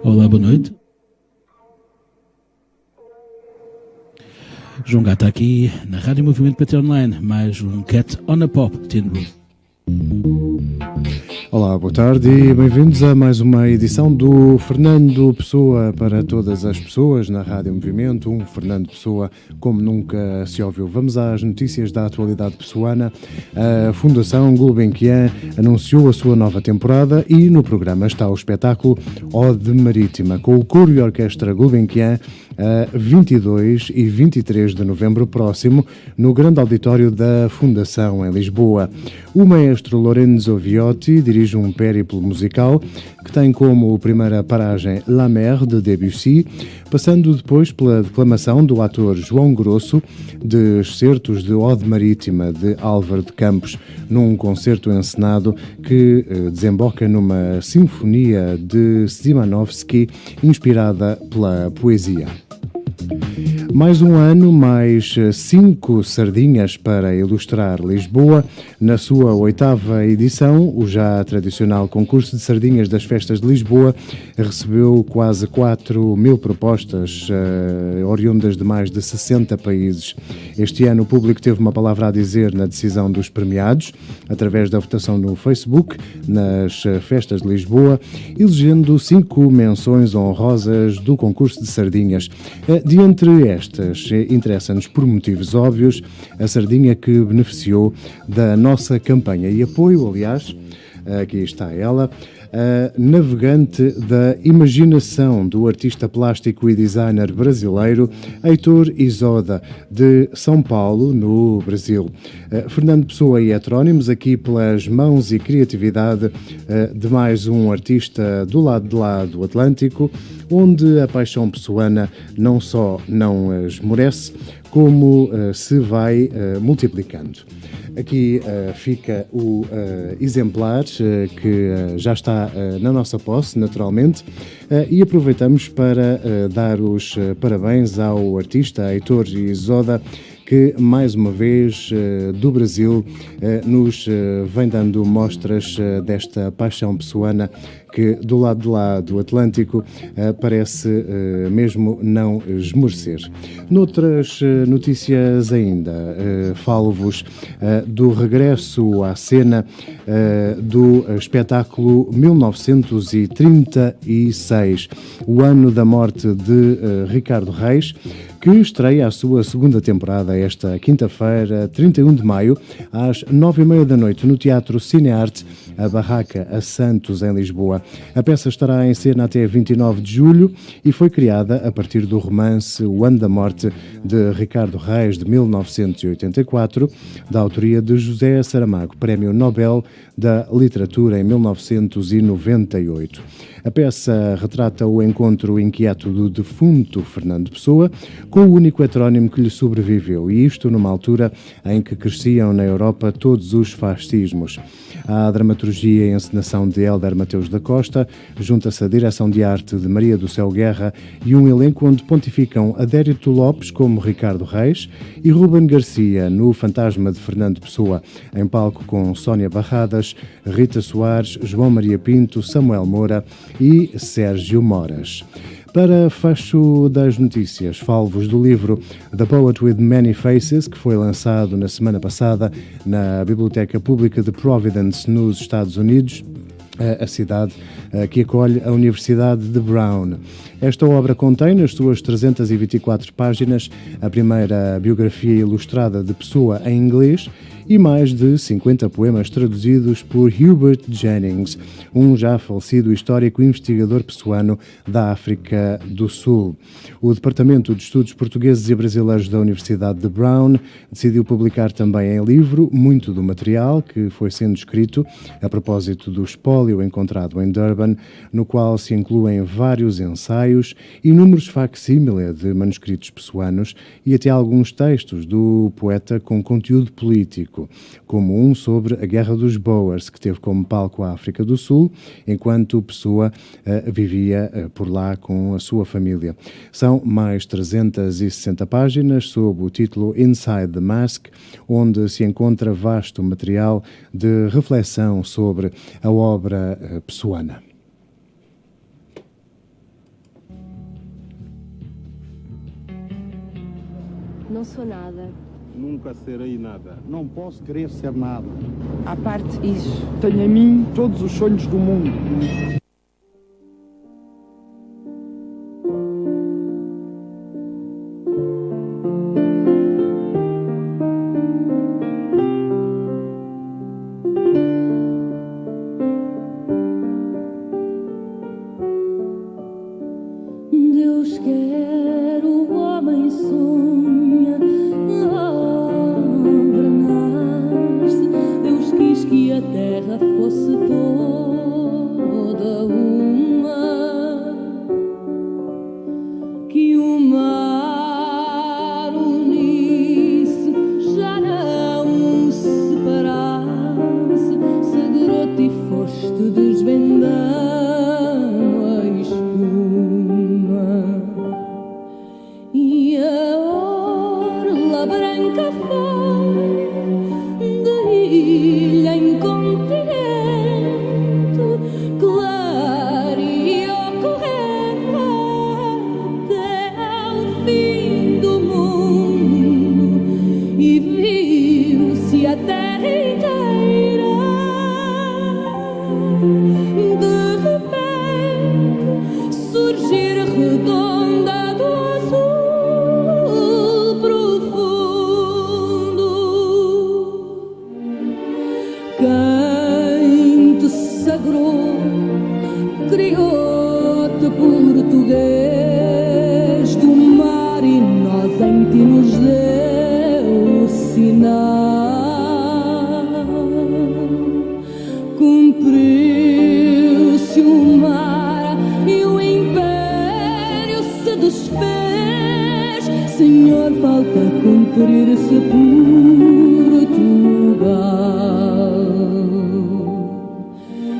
Olá, boa noite. João Gata aqui na Rádio Movimento PT Online, mais um Cat on a Pop Tin Roof. Olá, boa tarde e bem-vindos a mais uma edição do Fernando Pessoa para todas as pessoas na Rádio Movimento, um Fernando Pessoa como nunca se ouviu. Vamos às notícias da atualidade pessoana. A Fundação Gulbenkian anunciou a sua nova temporada e no programa está o espetáculo Ode Marítima, com o coro e orquestra Gulbenkian a 22 e 23 de novembro próximo, no grande auditório da Fundação, em Lisboa. O maestro Lorenzo Viotti dirige um périplo musical que tem como primeira paragem La Mer, de Debussy, passando depois pela declamação do ator João Grosso de excertos de Ode Marítima, de Álvaro de Campos, num concerto encenado que desemboca numa sinfonia de Szymanowski, inspirada pela poesia. Mais um ano, mais 5 sardinhas para ilustrar Lisboa. Na sua 8ª edição, o já tradicional concurso de sardinhas das festas de Lisboa recebeu quase 4.000 propostas, oriundas de mais de 60 países. Este ano o público teve uma palavra a dizer na decisão dos premiados, através da votação no Facebook, nas festas de Lisboa, elegendo 5 menções honrosas do concurso de sardinhas. De entre estas, interessa-nos por motivos óbvios a sardinha que beneficiou da nossa campanha e apoio, aliás, aqui está ela, a navegante da imaginação do artista plástico e designer brasileiro Heitor Isoda, de São Paulo, no Brasil. Fernando Pessoa e heterónimos aqui pelas mãos e criatividade de mais um artista do lado de lá do Atlântico, onde a paixão pessoana não só não esmorece, como se vai multiplicando. Aqui fica o exemplar que já está na nossa posse, naturalmente, e aproveitamos para dar os parabéns ao artista Heitor Isoda, que mais uma vez do Brasil nos vem dando mostras desta paixão pessoana que do lado de lá do Atlântico parece mesmo não esmorecer. Noutras notícias ainda, falo-vos do regresso à cena do espetáculo 1936, o ano da morte de Ricardo Reis, que estreia a sua segunda temporada esta quinta-feira, 31 de maio, às 9h30 da noite, no Teatro Cinearte, a Barraca, a Santos, em Lisboa. A peça estará em cena até 29 de julho e foi criada a partir do romance O Ano da Morte, de Ricardo Reis, de 1984, da autoria de José Saramago, Prémio Nobel da Literatura em 1998. A peça retrata o encontro inquieto do defunto Fernando Pessoa com o único heterónimo que lhe sobreviveu, e isto numa altura em que cresciam na Europa todos os fascismos. À dramaturgia e encenação de Hélder Mateus da Costa junta-se a direção de arte de Maria do Céu Guerra e um elenco onde pontificam Adérito Lopes como Ricardo Reis e Ruben Garcia no Fantasma de Fernando Pessoa, em palco com Sónia Barradas, Rita Soares, João Maria Pinto, Samuel Moura e Sérgio Moras. Para fecho das notícias, falo-vos do livro The Poet with Many Faces, que foi lançado na semana passada na Biblioteca Pública de Providence, nos Estados Unidos, a cidade que acolhe a Universidade de Brown. Esta obra contém, nas suas 324 páginas, a primeira biografia ilustrada de Pessoa em inglês e mais de 50 poemas traduzidos por Hubert Jennings, um já falecido histórico investigador pessoano da África do Sul. O Departamento de Estudos Portugueses e Brasileiros da Universidade de Brown decidiu publicar também em livro muito do material que foi sendo escrito a propósito do espólio encontrado em Durban, no qual se incluem vários ensaios, inúmeros facsímile de manuscritos pessoanos e até alguns textos do poeta com conteúdo político, como um sobre a Guerra dos Boers, que teve como palco a África do Sul, enquanto Pessoa vivia por lá com a sua família. São mais 360 páginas sob o título Inside the Mask, onde se encontra vasto material de reflexão sobre a obra pessoana. Não sou nada. Nunca serei nada. Não posso querer ser nada. À parte isso, tenho a mim todos os sonhos do mundo. Deus quer, o homem sonha, a obra nasce. Deus quis que a terra fosse toda uma, que o mar unisse, já não separasse. Segurou-te e foste desvendando a espuma. E a orla branca foi de ilha em continente, clareou correndo até ao fim do mundo, e viu-se a terra inteira. De repente surgir redonda do azul profundo. Quem te sagrou, criou-te português do mar, e nós em ti nos deu o sinal. Cumpriu-se o mar e o império se desfez. Senhor, falta cumprir-se Portugal.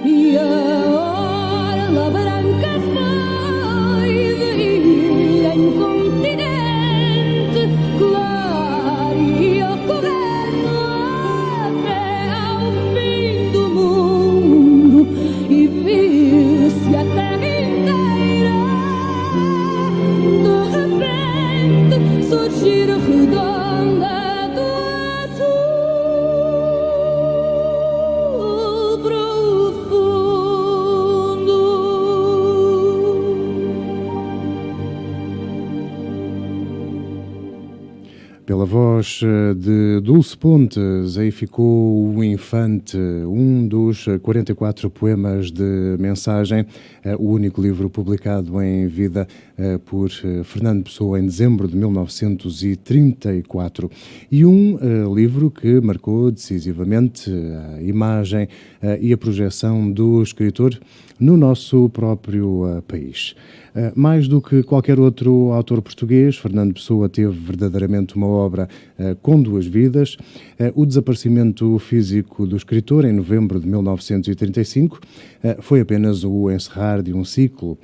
E a orla branca foi de ilha em continente, clareou correndo até ao fim do mundo, e viu-se a terra inteira. De repente surgir redonda do azul profundo. Pela voz de Dulce Pontes, aí ficou o Infante, um dos 44 poemas de mensagem, o único livro publicado em vida por Fernando Pessoa em dezembro de 1934. E um livro que marcou decisivamente a imagem e a projeção do escritor no nosso próprio país. Mais do que qualquer outro autor português, Fernando Pessoa teve verdadeiramente uma obra com duas vidas. O desaparecimento físico do escritor, em novembro de 1935, foi apenas o encerrar de um ciclo.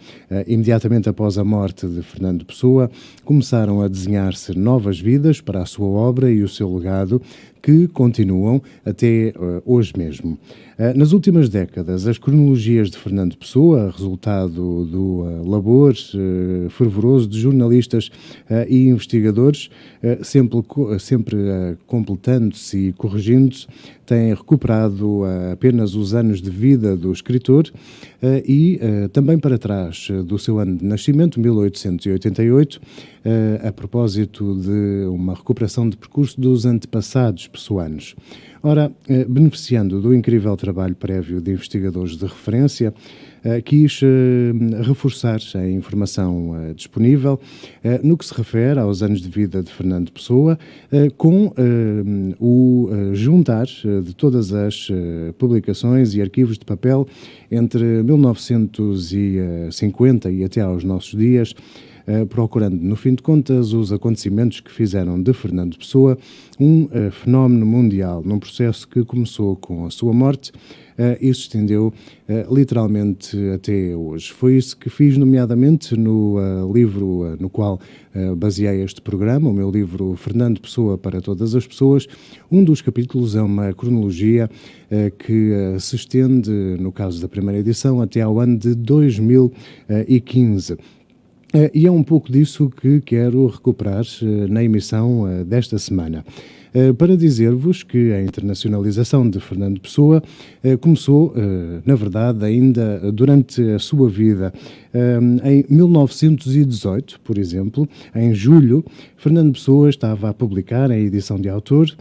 Imediatamente após a morte de Fernando Pessoa, começaram a desenhar-se novas vidas para a sua obra e o seu legado, que continuam até hoje mesmo. Nas últimas décadas, as cronologias de Fernando Pessoa, resultado do labor fervoroso de jornalistas e investigadores, sempre completando-se e corrigindo-se, têm recuperado apenas os anos de vida do escritor e também para trás do seu ano de nascimento, 1888, a propósito de uma recuperação de percurso dos antepassados pessoanos. Ora, beneficiando do incrível trabalho prévio de investigadores de referência, quis reforçar a informação disponível no que se refere aos anos de vida de Fernando Pessoa, com o juntar de todas as publicações e arquivos de papel entre 1950 e até aos nossos dias, procurando, no fim de contas, os acontecimentos que fizeram de Fernando Pessoa um fenómeno mundial, num processo que começou com a sua morte e se estendeu literalmente até hoje. Foi isso que fiz, nomeadamente, no livro no qual baseei este programa, o meu livro Fernando Pessoa para Todas as Pessoas. Um dos capítulos é uma cronologia que se estende, no caso da primeira edição, até ao ano de 2015. E é um pouco disso que quero recuperar na emissão desta semana. Para dizer-vos que a internacionalização de Fernando Pessoa começou, na verdade, ainda durante a sua vida. Em 1918, por exemplo, em julho, Fernando Pessoa estava a publicar, em edição de autor,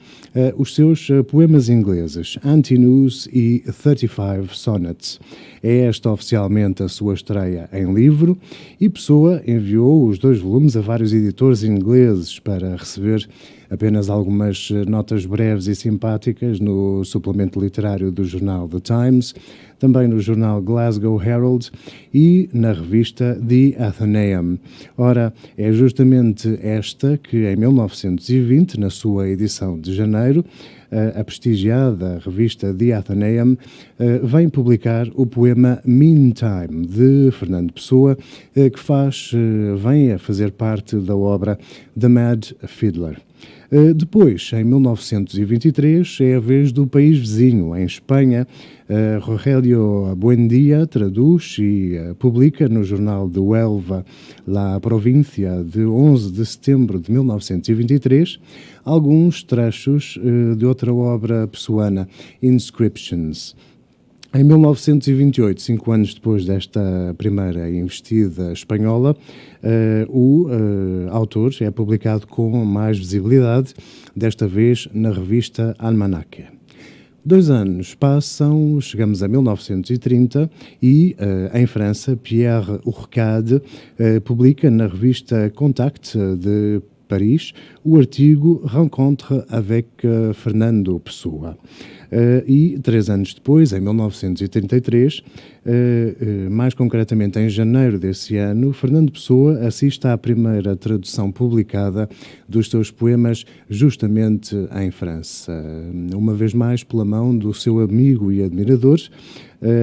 os seus poemas ingleses, Antinous e 35 Sonnets. É esta oficialmente a sua estreia em livro e Pessoa enviou os 2 volumes a vários editores ingleses para receber apenas algumas notas breves e simpáticas no suplemento literário do jornal The Times, também no jornal Glasgow Herald e na revista The Athenaeum. Ora, é justamente esta que, em 1920, na sua edição de janeiro, a prestigiada revista The Athenaeum vem publicar o poema Meantime, de Fernando Pessoa, que vem a fazer parte da obra The Mad Fiddler. Depois, em 1923, é a vez do país vizinho, em Espanha. Rogelio Buendia traduz e publica no jornal de Huelva, La Província, de 11 de setembro de 1923, alguns trechos de outra obra pessoana, Inscriptions. Em 1928, 5 anos depois desta primeira investida espanhola, o autor é publicado com mais visibilidade, desta vez na revista Almanaque. 2 anos passam, chegamos a 1930 e, em França, Pierre Ourcade publica na revista Contact de Paris o artigo Rencontre avec Fernando Pessoa. E 3 anos depois, em 1933, mais concretamente em janeiro desse ano, Fernando Pessoa assiste à primeira tradução publicada dos seus poemas justamente em França. Uma vez mais pela mão do seu amigo e admirador,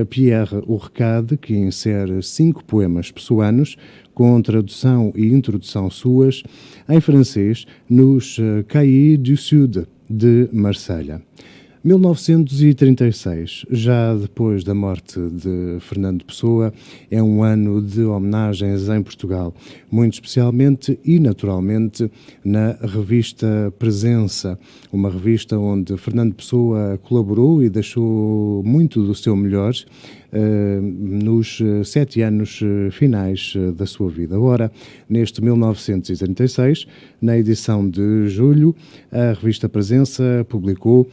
Pierre Ourcade, que insere 5 poemas pessoanos com tradução e introdução suas em francês nos Cahiers du Sud de Marselha. 1936, já depois da morte de Fernando Pessoa, é um ano de homenagens em Portugal, muito especialmente e naturalmente na revista Presença, uma revista onde Fernando Pessoa colaborou e deixou muito do seu melhor nos 7 anos finais da sua vida. Ora, neste 1936, na edição de julho, a revista Presença publicou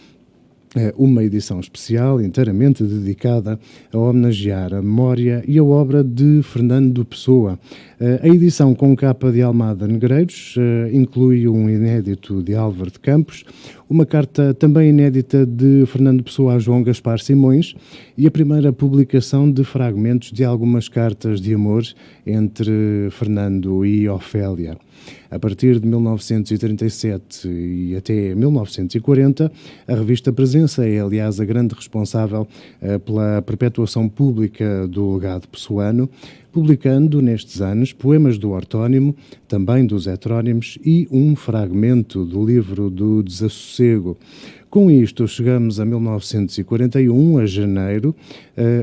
uma edição especial inteiramente dedicada a homenagear a memória e a obra de Fernando Pessoa. A edição com capa de Almada Negreiros inclui um inédito de Álvaro de Campos, uma carta também inédita de Fernando Pessoa a João Gaspar Simões e a primeira publicação de fragmentos de algumas cartas de amor entre Fernando e Ofélia. A partir de 1937 e até 1940, a revista Presença é, aliás, a grande responsável pela perpetuação pública do legado pessoano, publicando nestes anos poemas do ortónimo, também dos heterónimos e um fragmento do livro do Desassossego. Com isto, chegamos a 1941, a janeiro,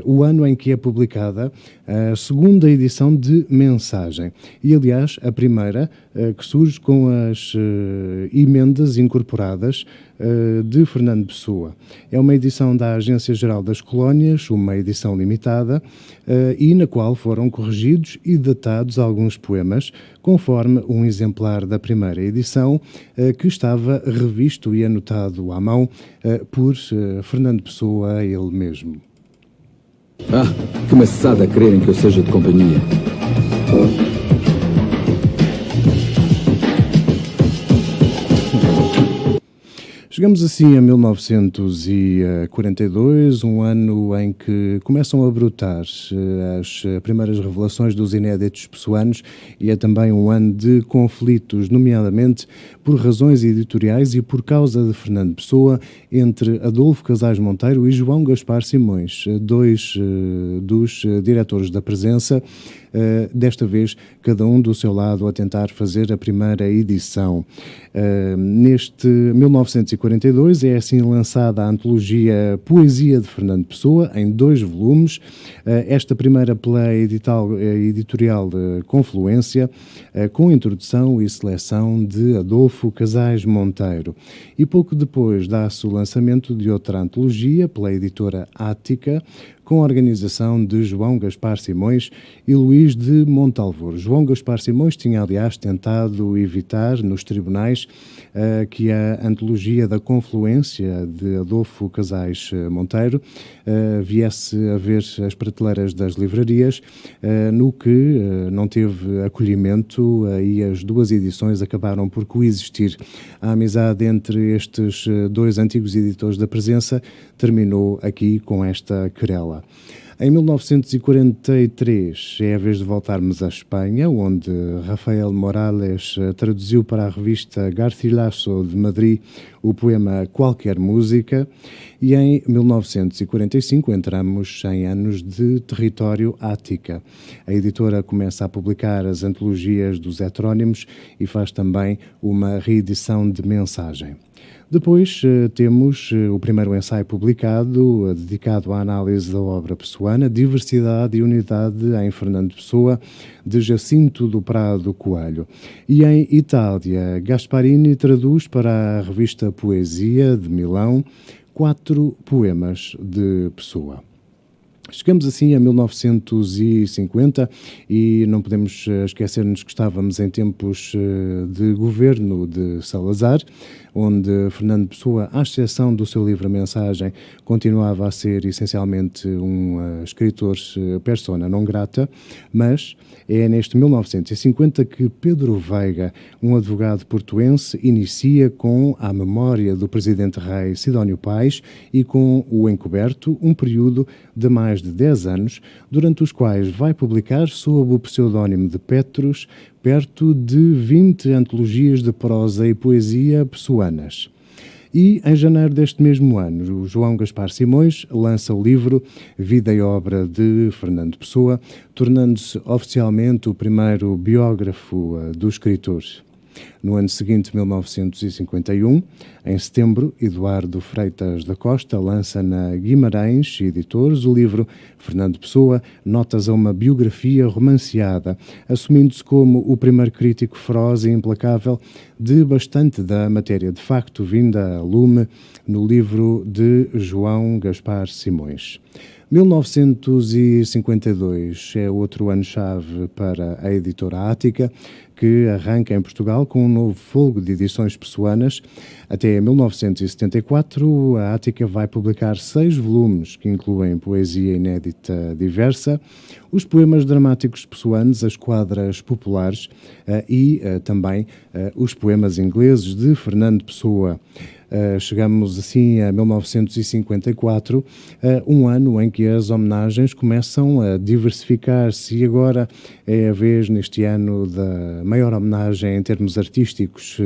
o ano em que é publicada a segunda edição de Mensagem. E, aliás, a primeira, que surge com as emendas incorporadas de Fernando Pessoa. É uma edição da Agência Geral das Colónias, uma edição limitada, e na qual foram corrigidos e datados alguns poemas, conforme um exemplar da primeira edição, que estava revisto e anotado à mão por Fernando Pessoa, ele mesmo. Ah, que maçada quererem que eu seja de companhia. Chegamos assim a 1942, um ano em que começam a brotar as primeiras revelações dos inéditos pessoanos e é também um ano de conflitos, nomeadamente por razões editoriais e por causa de Fernando Pessoa, entre Adolfo Casais Monteiro e João Gaspar Simões, 2 dos diretores da Presença, desta vez cada um do seu lado a tentar fazer a primeira edição. Neste 1942 é assim lançada a antologia Poesia de Fernando Pessoa, em 2 volumes, esta primeira pela editorial Confluência, com introdução e seleção de Adolfo Casais Monteiro. E pouco depois dá-se o lançamento de outra antologia pela editora Ática, com a organização de João Gaspar Simões e Luís de Montalvor. João Gaspar Simões tinha, aliás, tentado evitar nos tribunais que a antologia da Confluência de Adolfo Casais Monteiro viesse a ver as prateleiras das livrarias, no que não teve acolhimento e as 2 edições acabaram por coexistir. A amizade entre estes 2 antigos editores da Presença terminou aqui com esta querela. Em 1943 é a vez de voltarmos à Espanha, onde Rafael Morales traduziu para a revista Garcilaso de Madrid o poema Qualquer Música, e em 1945 entramos em anos de território Ática. A editora começa a publicar as antologias dos heterónimos e faz também uma reedição de Mensagem. Depois temos o primeiro ensaio publicado, dedicado à análise da obra pessoana, Diversidade e Unidade em Fernando Pessoa, de Jacinto do Prado Coelho. E em Itália, Gasparini traduz para a revista Poesia, de Milão, 4 poemas de Pessoa. Chegamos assim a 1950 e não podemos esquecer-nos que estávamos em tempos de governo de Salazar, onde Fernando Pessoa, à exceção do seu livro Mensagem, continuava a ser essencialmente um escritor persona non grata, mas é neste 1950 que Pedro Veiga, um advogado portuense, inicia com A Memória do Presidente Rei Sidónio Pais e com O Encoberto, um período de mais de 10 anos, durante os quais vai publicar, sob o pseudónimo de Petrus, perto de 20 antologias de prosa e poesia pessoanas. E, em janeiro deste mesmo ano, o João Gaspar Simões lança o livro Vida e Obra de Fernando Pessoa, tornando-se oficialmente o primeiro biógrafo do escritor. No ano seguinte, 1951, em setembro, Eduardo Freitas da Costa lança na Guimarães Editores o livro Fernando Pessoa, Notas a uma Biografia Romanceada, assumindo-se como o primeiro crítico feroz e implacável de bastante da matéria de facto vinda a lume no livro de João Gaspar Simões. 1952 é outro ano-chave para a editora Ática, que arranca em Portugal com um novo folgo de edições pessoanas. Até 1974, a Ática vai publicar 6 volumes, que incluem poesia inédita diversa, os poemas dramáticos pessoanos, as quadras populares e também os poemas ingleses de Fernando Pessoa. Chegamos assim a 1954, um ano em que as homenagens começam a diversificar-se, e agora é a vez, neste ano, da maior homenagem em termos artísticos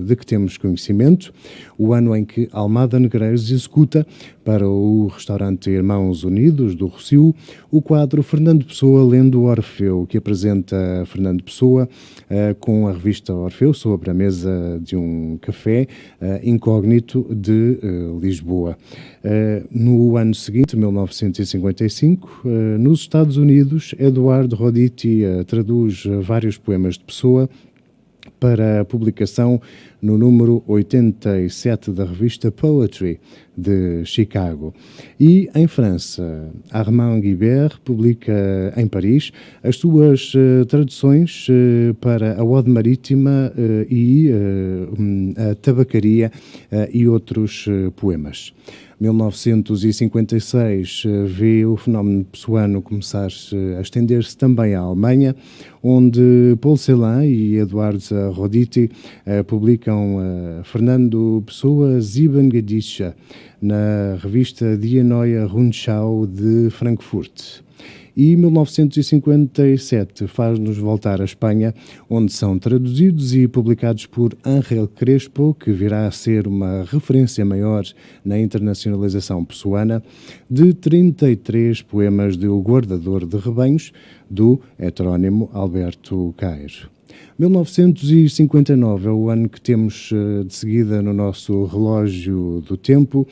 de que temos conhecimento, o ano em que Almada Negreiros executa para o restaurante Irmãos Unidos do Rossio o quadro Fernando Pessoa lendo Orfeu, que apresenta Fernando Pessoa com a revista Orfeu sobre a mesa de um café incógnito de Lisboa. No ano seguinte, 1955, nos Estados Unidos, Eduardo Roditi traduz vários poemas de Pessoa para publicação no número 87 da revista Poetry de Chicago. E em França, Armand Guibert publica em Paris as suas traduções para a Ode Marítima e a Tabacaria e outros poemas. 1956 vê o fenómeno pessoano começar a estender-se também à Alemanha, onde Paul Celan e Eduard Roditi publicam Fernando Pessoa Sieben Gedichte na revista Die Neue Rundschau de Frankfurt. e 1957 faz-nos voltar à Espanha, onde são traduzidos e publicados por Ángel Crespo, que virá a ser uma referência maior na internacionalização pessoana, de 33 poemas de O Guardador de Rebanhos, do heterónimo Alberto Cairo. 1959 é o ano que temos de seguida no nosso relógio do tempo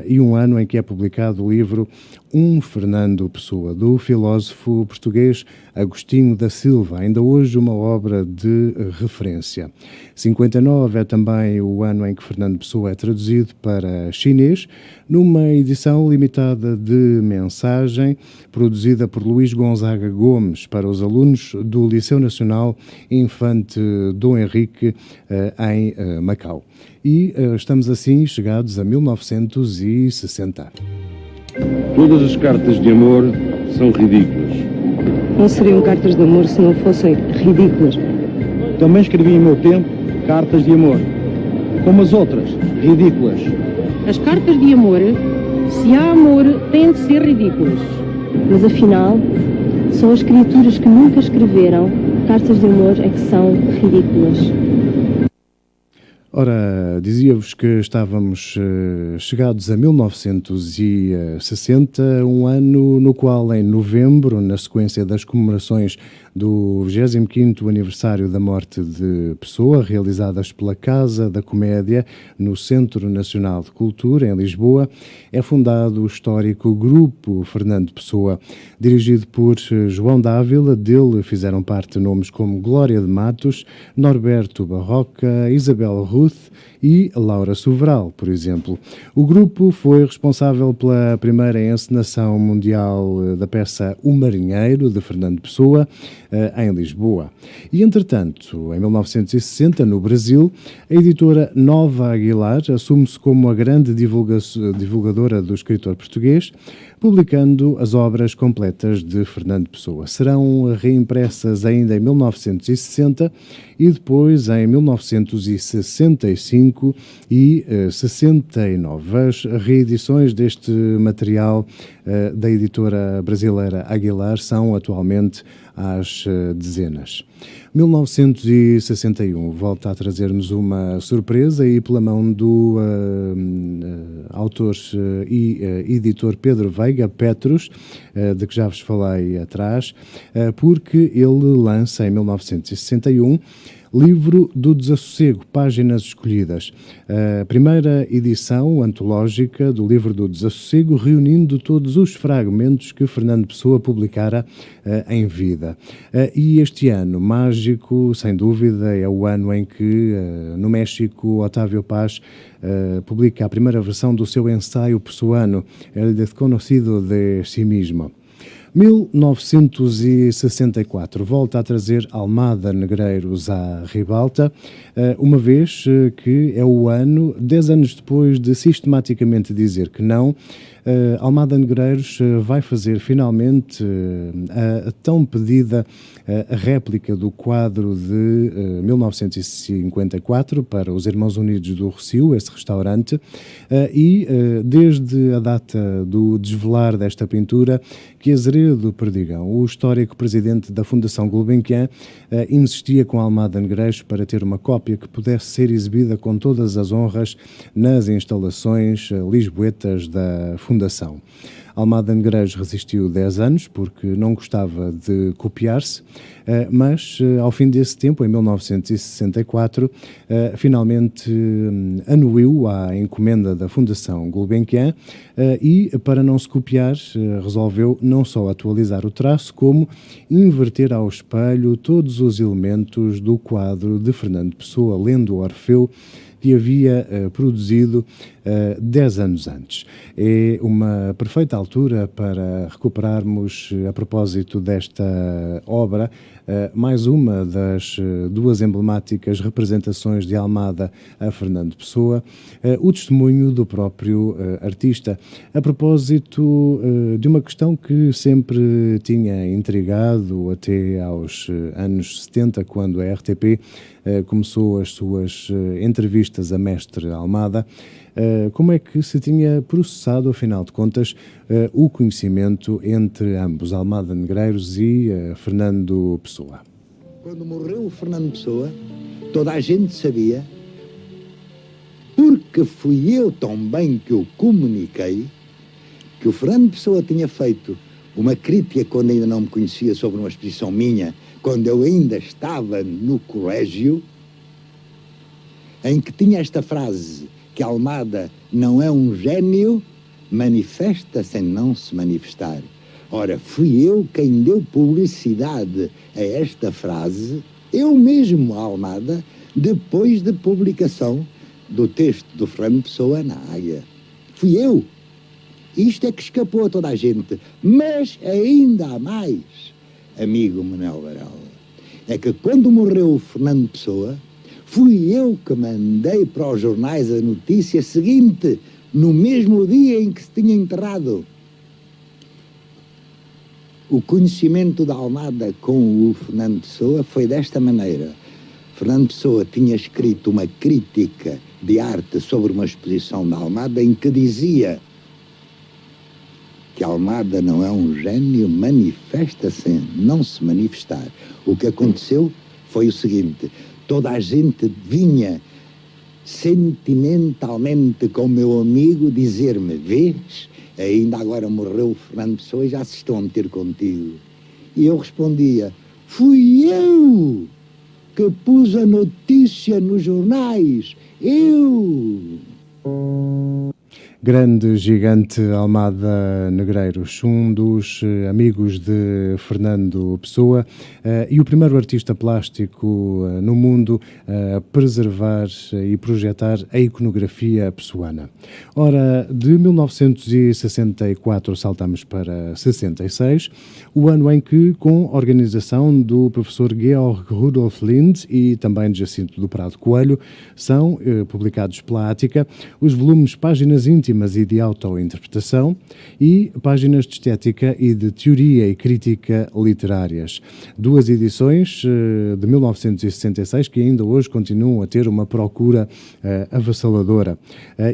e um ano em que é publicado o livro Um Fernando Pessoa, do filósofo português Agostinho da Silva, ainda hoje uma obra de referência. 59 é também o ano em que Fernando Pessoa é traduzido para chinês, numa edição limitada de mensagem, produzida por Luís Gonzaga Gomes para os alunos do Liceu Nacional Infante Dom Henrique, em Macau. E estamos assim chegados a 1960. Todas as cartas de amor são ridículas. Não seriam cartas de amor se não fossem ridículas. Também escrevi em meu tempo cartas de amor, como as outras, ridículas. As cartas de amor, se há amor, têm de ser ridículas. Mas afinal, são as criaturas que nunca escreveram cartas de amor é que são ridículas. Ora, dizia-vos que estávamos chegados a 1960, um ano no qual, em novembro, na sequência das comemorações do 25º aniversário da morte de Pessoa, realizadas pela Casa da Comédia, no Centro Nacional de Cultura, em Lisboa, é fundado o histórico Grupo Fernando Pessoa, dirigido por João Dávila. Dele fizeram parte nomes como Glória de Matos, Norberto Barroca, Isabel Ruth e Laura Soveral, por exemplo. O grupo foi responsável pela primeira encenação mundial da peça O Marinheiro, de Fernando Pessoa, em Lisboa. E, entretanto, em 1960, no Brasil, a editora Nova Aguilar assume-se como a grande divulgadora do escritor português, publicando as obras completas de Fernando Pessoa. Serão reimpressas ainda em 1960 e depois em 1965 e 69. As reedições deste material da editora brasileira Aguilar são atualmente às dezenas. 1961 volta a trazer-nos uma surpresa e pela mão do autor e editor Pedro Veiga Petrus, de que já vos falei atrás, porque ele lança em 1961 Livro do Desassossego, Páginas Escolhidas. A primeira edição antológica do Livro do Desassossego, reunindo todos os fragmentos que Fernando Pessoa publicara em vida. E este ano, mágico, sem dúvida, é o ano em que, no México, Otávio Paz publica a primeira versão do seu ensaio pessoano, El Desconocido de Si Mismo. 1964 volta a trazer Almada Negreiros à ribalta, uma vez que é o ano, 10 anos depois de sistematicamente dizer que não, Almada Negreiros vai fazer finalmente a tão pedida réplica do quadro de 1954 para os Irmãos Unidos do Rossio, esse restaurante, e desde a data do desvelar desta pintura, que Azeredo Perdigão, o histórico presidente da Fundação Gulbenkian, insistia com Almada Negreiros para ter uma cópia que pudesse ser exibida com todas as honras nas instalações lisboetas da Fundação. Almada Negreiros resistiu 10 anos porque não gostava de copiar-se, mas ao fim desse tempo, em 1964, finalmente anuiu a encomenda da Fundação Gulbenkian e, para não se copiar, resolveu não só atualizar o traço, como inverter ao espelho todos os elementos do quadro de Fernando Pessoa, lendo Orfeu, que havia produzido 10 anos antes. É uma perfeita altura para recuperarmos, a propósito desta obra, mais uma das duas emblemáticas representações de Almada a Fernando Pessoa, o testemunho do próprio artista, a propósito de uma questão que sempre tinha intrigado até aos anos 70, quando a RTP começou as suas entrevistas a mestre Almada, Como é que se tinha processado, afinal de contas, o conhecimento entre ambos, Almada Negreiros e Fernando Pessoa? Quando morreu o Fernando Pessoa, toda a gente sabia, porque fui eu também que o comuniquei, que o Fernando Pessoa tinha feito uma crítica quando ainda não me conhecia sobre uma exposição minha, quando eu ainda estava no colégio, em que tinha esta frase, que Almada não é um gênio, manifesta sem não se manifestar. Ora, fui eu quem deu publicidade a esta frase, eu mesmo, Almada, depois da publicação do texto do Fernando Pessoa na Águia. Fui eu. Isto é que escapou a toda a gente. Mas ainda há mais, amigo Manuel Varela. É que quando morreu o Fernando Pessoa, fui eu que mandei para os jornais a notícia seguinte, no mesmo dia em que se tinha enterrado. O conhecimento da Almada com o Fernando Pessoa foi desta maneira. Fernando Pessoa tinha escrito uma crítica de arte sobre uma exposição da Almada em que dizia que Almada não é um gênio, manifesta-se não se manifestar. O que aconteceu foi o seguinte: toda a gente vinha sentimentalmente com o meu amigo dizer-me: vês, ainda agora morreu o Fernando Pessoa e já se estão a meter contigo. E eu respondia: fui eu que pus a notícia nos jornais, eu. Grande, gigante Almada Negreiros, um dos amigos de Fernando Pessoa e o primeiro artista plástico no mundo a preservar e projetar a iconografia pessoana. Ora, de 1964 saltamos para 66, o ano em que, com a organização do professor Georg Rudolf Lind e também de Jacinto do Prado Coelho, são publicados pela Ática os volumes Páginas Íntimas e de Autointerpretação e Páginas de Estética e de Teoria e Crítica Literárias. Duas edições de 1966 que ainda hoje continuam a ter uma procura avassaladora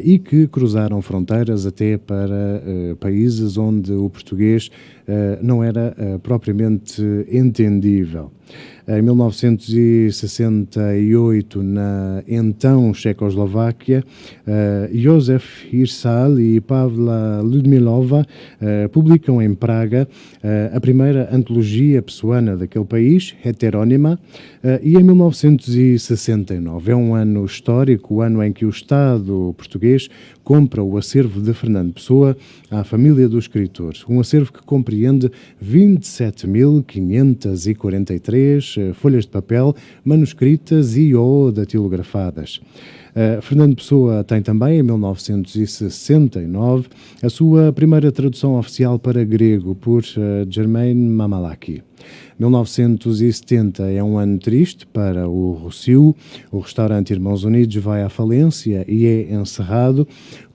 e que cruzaram fronteiras até para países onde o português não era propriamente entendível. Em 1968, na então Checoslováquia, Josef Hirsal e Pavla Ludmilova publicam em Praga a primeira antologia pessoana daquele país, heterónima, e em 1969 é um ano histórico, o ano em que o Estado português compra o acervo de Fernando Pessoa à família do escritor. Um acervo que compreende 27.543 folhas de papel, manuscritas e ou datilografadas. Fernando Pessoa tem também, em 1969, a sua primeira tradução oficial para grego por Germain Mamalaki. 1970 é um ano triste para o Rossio. O restaurante Irmãos Unidos vai à falência e é encerrado,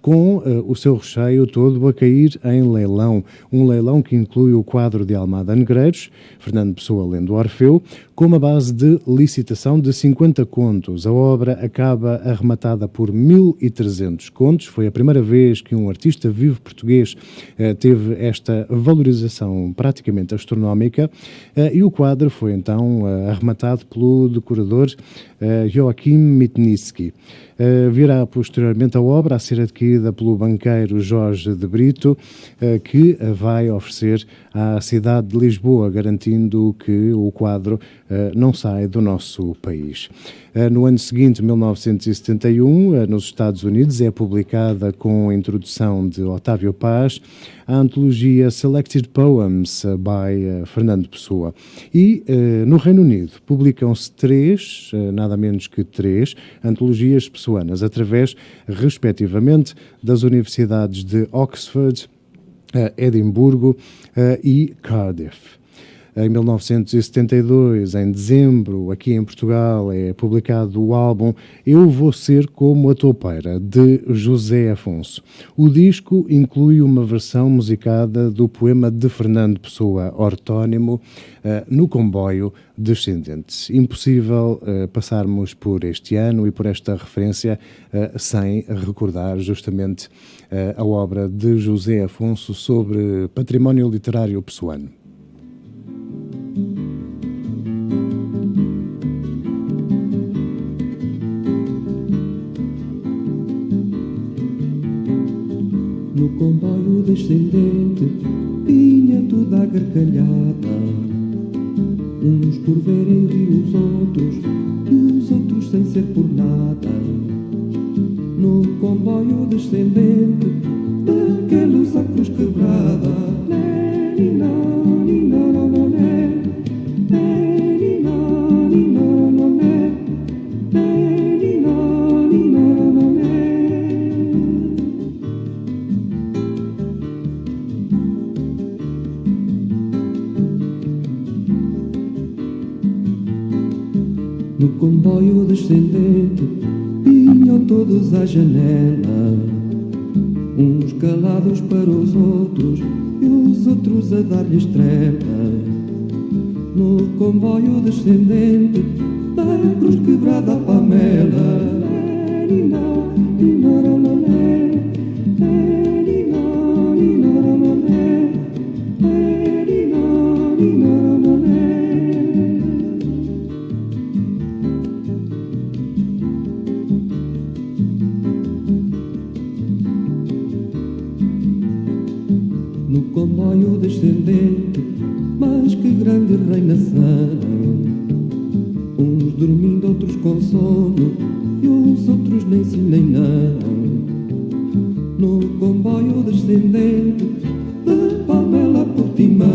com o seu recheio todo a cair em leilão. Um leilão que inclui o quadro de Almada Negreiros, Fernando Pessoa lendo Orfeu, com uma base de licitação de 50 contos. A obra acaba arrematada por 1.300 contos. Foi a primeira vez que um artista vivo português teve esta valorização praticamente astronómica e o quadro foi então arrematado pelo decorador Joachim Mitnitzky. Virá posteriormente a obra a ser adquirida pelo banqueiro Jorge de Brito, que a vai oferecer à cidade de Lisboa, garantindo que o quadro não sai do nosso país. No ano seguinte, 1971, nos Estados Unidos, é publicada com a introdução de Otávio Paz a antologia Selected Poems by Fernando Pessoa. E no Reino Unido publicam-se nada menos que três antologias pessoanas, através, respectivamente, das universidades de Oxford, Edimburgo e Cardiff. Em 1972, em dezembro, aqui em Portugal, é publicado o álbum Eu Vou Ser Como a Toupeira, de José Afonso. O disco inclui uma versão musicada do poema de Fernando Pessoa, ortónimo, No Comboio Descendente. Impossível passarmos por este ano e por esta referência sem recordar justamente a obra de José Afonso sobre património literário pessoano. No comboio descendente vinha toda a gargalhada, uns por verem rir os outros sem ser por nada. No comboio descendente daqueles sacos quebrada, no comboio descendente vinham todos à janela, uns calados para os outros e os outros a dar-lhes trela. No comboio descendente da cruz quebrada a Pamela, no comboio descendente, mas que grande reinação, uns dormindo, outros com sono e os outros nem sim nem não. No comboio descendente de Pamela Portimão,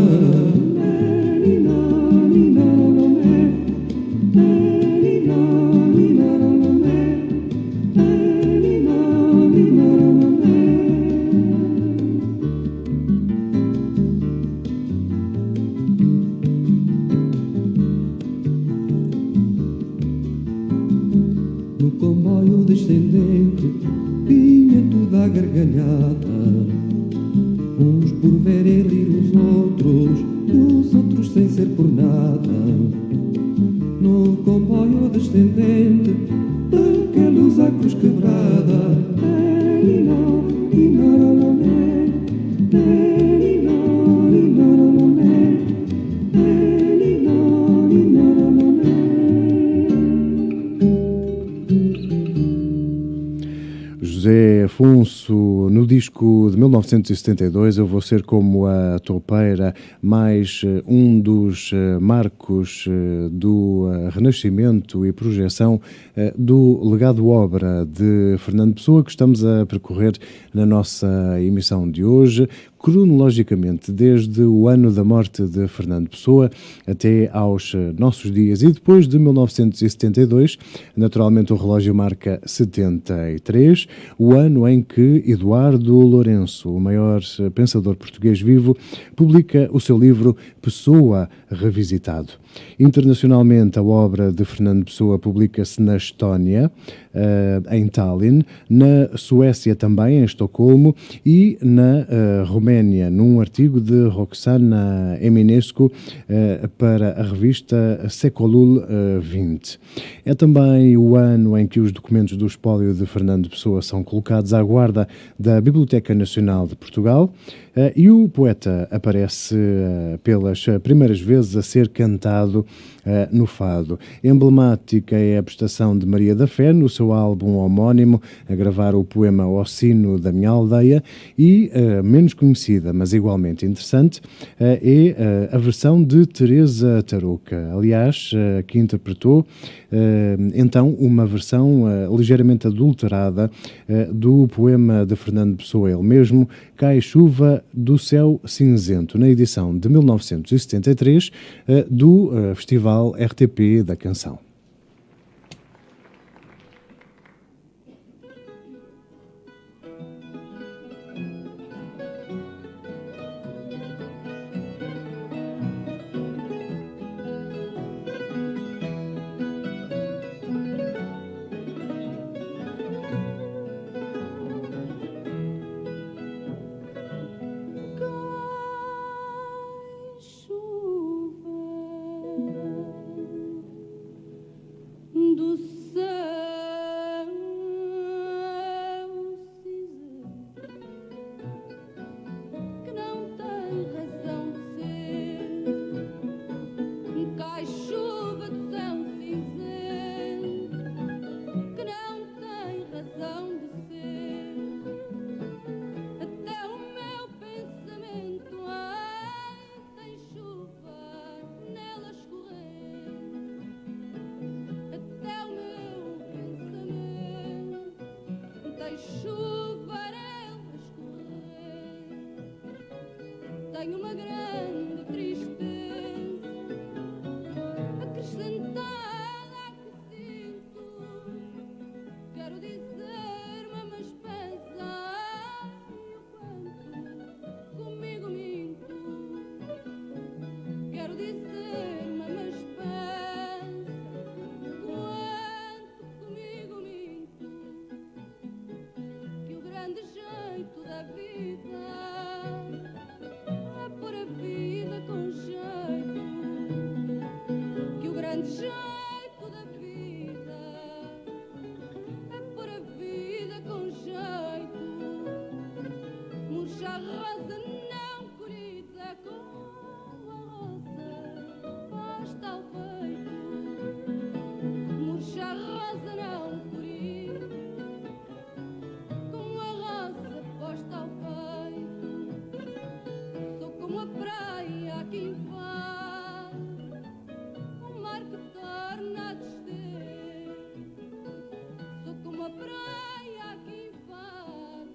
no comboio descendente vinha toda a gargalhada, uns por verem rir os outros sem ser por nada. No comboio descendente daqueles acros quebrada, José Afonso, no disco de 1972, Eu Vou Ser Como a Toupeira, mais um dos marcos do renascimento e projeção do legado-obra de Fernando Pessoa, que estamos a percorrer na nossa emissão de hoje, cronologicamente desde o ano da morte de Fernando Pessoa até aos nossos dias. E depois de 1972, naturalmente o relógio marca 73, o ano em que Eduardo Lourenço, o maior pensador português vivo, publica o seu livro Pessoa Revisitado. Internacionalmente, a obra de Fernando Pessoa publica-se na Estónia, em Tallinn, na Suécia também, em Estocolmo, e na Roménia, num artigo de Roxana Eminescu para a revista Secolul 20. É também o ano em que os documentos do espólio de Fernando Pessoa são colocados à guarda da Biblioteca Nacional de Portugal, e o poeta aparece pelas primeiras vezes a ser cantado no fado. Emblemática é a prestação de Maria da Fé no seu álbum homónimo, a gravar o poema Ao Sino da Minha Aldeia, e menos conhecida, mas igualmente interessante, é a versão de Teresa Tarouca, aliás, que interpretou então uma versão ligeiramente adulterada do poema de Fernando Pessoa, ele mesmo, Cai Chuva do Céu Cinzento, na edição de 1973 do Festival RTP da Canção. tenho uma grande tristeza acrescentada à que sinto. Quero dizer-me, mas pensa, ai, o quanto comigo minto. Quero dizer-me, mas pensa, quanto comigo minto. Que o grande jeito da vida é pôr a vida com jeito. Que o grande jeito da vida é pôr a vida com jeito. Murcha a rosa não colhida com a rosa posta ao peito. Murcha a rosa não colhida com a rosa posta ao peito. Sou como a praia que invade o mar que torna a descer. Sou como a praia que invade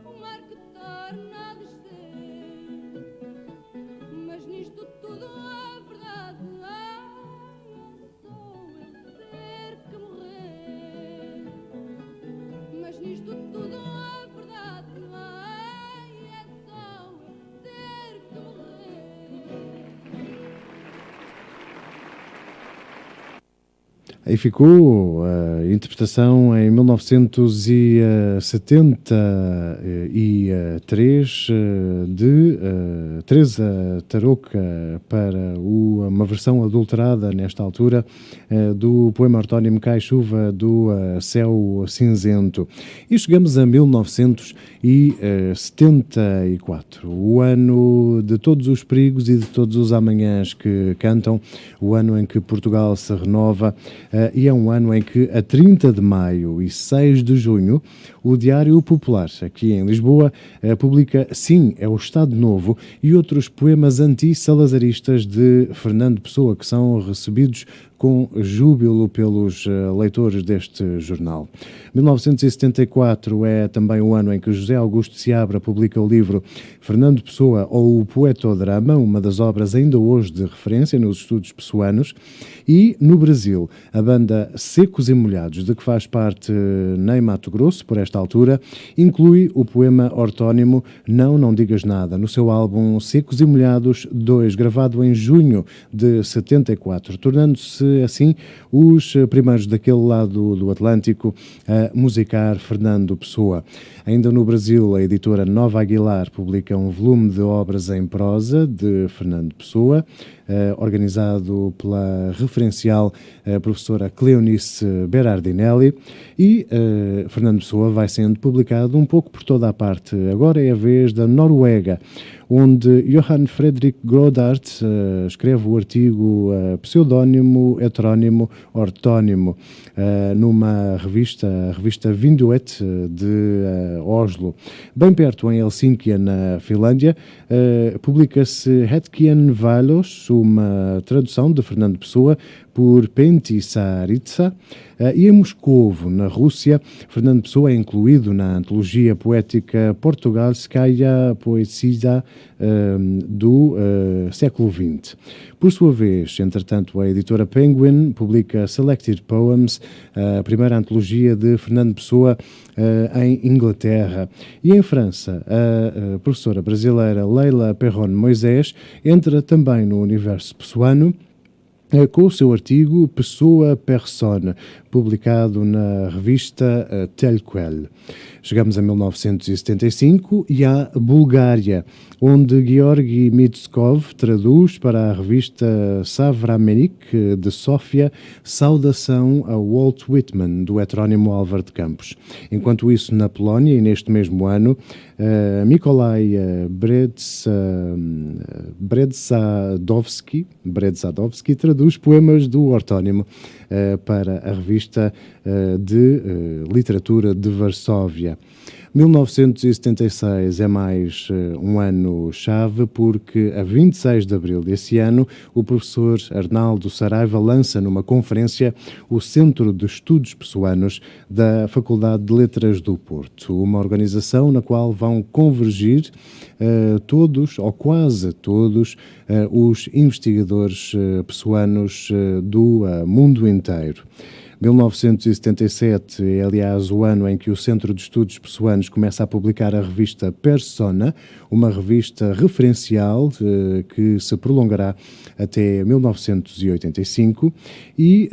o mar que torna a descer. Mas nisto tudo a verdade é só eu ter que morrer. Mas nisto tudo a verdade é só eu ter que morrer. Aí ficou a interpretação em 1973 de Teresa Tarouca para uma versão adulterada, nesta altura, do poema ortónimo Cai Chuva do Céu Cinzento. E chegamos a 1974, o ano de todos os perigos e de todos os amanhãs que cantam, o ano em que Portugal se renova. E é um ano em que, a 30 de maio e 6 de junho, o Diário Popular, aqui em Lisboa, publica Sim, é o Estado Novo e outros poemas anti-salazaristas de Fernando Pessoa, que são recebidos com júbilo pelos leitores deste jornal. 1974 é também o ano em que José Augusto Seabra publica o livro Fernando Pessoa ou o Poetodrama, uma das obras ainda hoje de referência nos estudos pessoanos. E, no Brasil, a banda Secos e Molhados, de que faz parte Ney Matogrosso, por esta altura, inclui o poema ortónimo Não Digas Nada, no seu álbum Secos e Molhados 2, gravado em junho de 74, tornando-se assim os primeiros daquele lado do Atlântico a musicar Fernando Pessoa. Ainda no Brasil, a editora Nova Aguilar publica um volume de obras em prosa de Fernando Pessoa, organizado pela referencial professora Cleonice Berardinelli, e Fernando Pessoa vai sendo publicado um pouco por toda a parte. Agora é a vez da Noruega, onde Johan Fredrik Grodart escreve o artigo Pseudónimo, Heterónimo, Ortónimo, numa revista, a revista Vinduet de Oslo. Bem perto, em Helsínquia, na Finlândia, publica-se Hetkian Valos, uma tradução de Fernando Pessoa por Pentti Saaritsa, e em Moscovo, na Rússia, Fernando Pessoa é incluído na antologia poética Portugalskaya Poesia do século XX. Por sua vez, entretanto, a editora Penguin publica Selected Poems, a primeira antologia de Fernando Pessoa em Inglaterra. E em França, a professora brasileira Leila Perron Moisés entra também no universo pessoano, com o seu artigo Pessoa Personne, publicado na revista Tel Quel. Chegamos a 1975 e à Bulgária, onde Georgi Mitskov traduz para a revista Savramenik de Sófia Saudação a Walt Whitman, do heterónimo Álvaro de Campos. Enquanto isso, na Polónia, e neste mesmo ano, Mikołaj Bredzadowski traduz poemas do ortónimo para a revista de literatura de Varsóvia. 1976 é mais um ano-chave porque a 26 de abril desse ano o professor Arnaldo Saraiva lança numa conferência o Centro de Estudos Pessoanos da Faculdade de Letras do Porto, uma organização na qual vão convergir todos, ou quase todos, os investigadores pessoanos do mundo inteiro. 1977 é, aliás, o ano em que o Centro de Estudos Pessoanos começa a publicar a revista Persona, uma revista referencial que se prolongará até 1985 e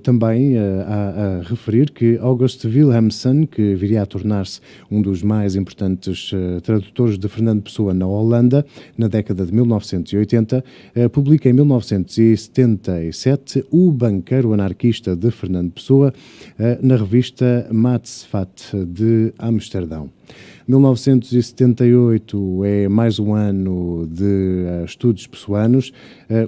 também há a referir que August Wilhelmsen, que viria a tornar-se um dos mais importantes tradutores de Fernando Pessoa na Holanda, na década de 1980, publica em 1977 O Banqueiro Anarquista de Fernando Pessoa, na revista Matsvat de Amsterdão. 1978 é mais um ano de estudos pessoanos.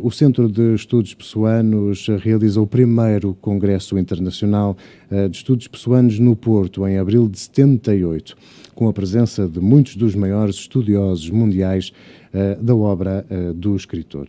O Centro de Estudos Pessoanos realiza o primeiro Congresso Internacional de Estudos Pessoanos no Porto, em abril de 78, com a presença de muitos dos maiores estudiosos mundiais da obra do escritor.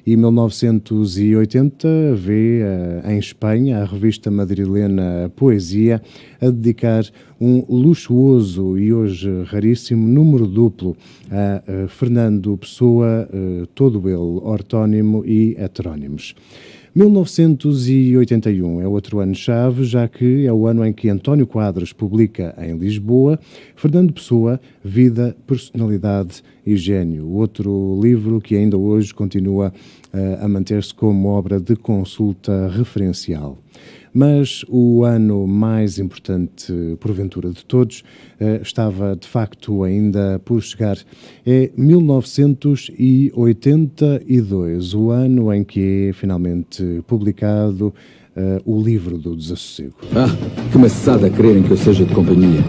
E 1980 vê em Espanha a revista madrilena Poesia a dedicar um luxuoso e hoje raríssimo número duplo a Fernando Pessoa, todo ele ortónimo e heterónimos. 1981 é outro ano-chave, já que é o ano em que António Quadros publica em Lisboa Fernando Pessoa, Vida, Personalidade e Gênio, outro livro que ainda hoje continua a manter-se como obra de consulta referencial. Mas o ano mais importante, porventura, de todos, estava de facto ainda por chegar. É 1982, o ano em que é finalmente publicado o livro do Desassossego. Ah, que maçada crerem que eu seja de companhia.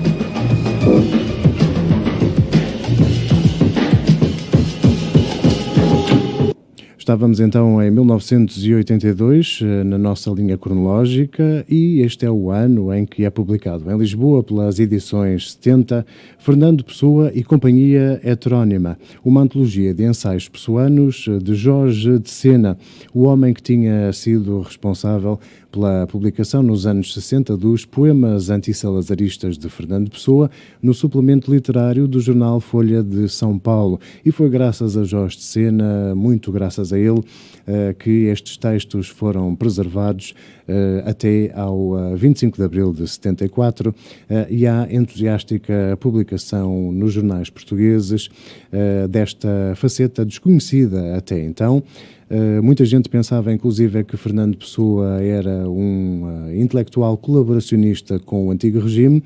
Estávamos então em 1982, na nossa linha cronológica, e este é o ano em que é publicado em Lisboa, pelas edições 70, Fernando Pessoa e Companhia Heterónima, uma antologia de ensaios pessoanos de Jorge de Sena, o homem que tinha sido responsável pela publicação nos anos 60 dos poemas antissalazaristas de Fernando Pessoa no suplemento literário do jornal Folha de São Paulo. E foi graças a Jorge de Sena, muito graças a ele, que estes textos foram preservados até ao 25 de abril de 74 e à entusiástica publicação nos jornais portugueses desta faceta desconhecida até então. Muita gente pensava, inclusive, que Fernando Pessoa era um intelectual colaboracionista com o antigo regime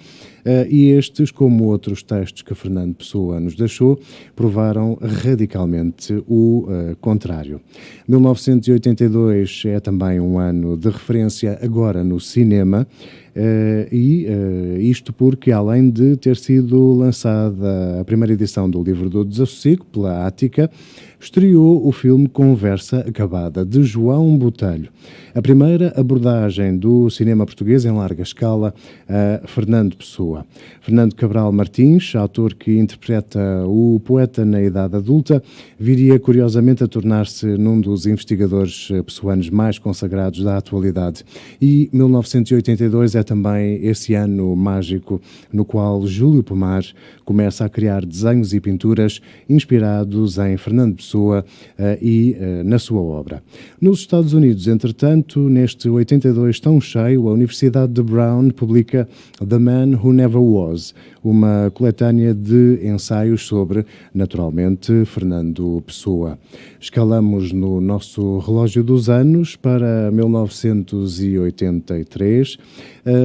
e estes, como outros textos que Fernando Pessoa nos deixou, provaram radicalmente o contrário. 1982 é também um ano de referência agora no cinema, isto porque, além de ter sido lançada a primeira edição do Livro do Desassossego pela Ática, estreou o filme Conversa Acabada, de João Botelho. A primeira abordagem do cinema português em larga escala a Fernando Pessoa. Fernando Cabral Martins, autor que interpreta o poeta na idade adulta, viria curiosamente a tornar-se num dos investigadores pessoanos mais consagrados da atualidade. E 1982 é também esse ano mágico no qual Júlio Pomar começa a criar desenhos e pinturas inspirados em Fernando Pessoa e na sua obra. Nos Estados Unidos, entretanto, neste 82 tão cheio, a Universidade de Brown publica The Man Who Never Was, uma coletânea de ensaios sobre, naturalmente, Fernando Pessoa. Escalamos no nosso relógio dos anos para 1983,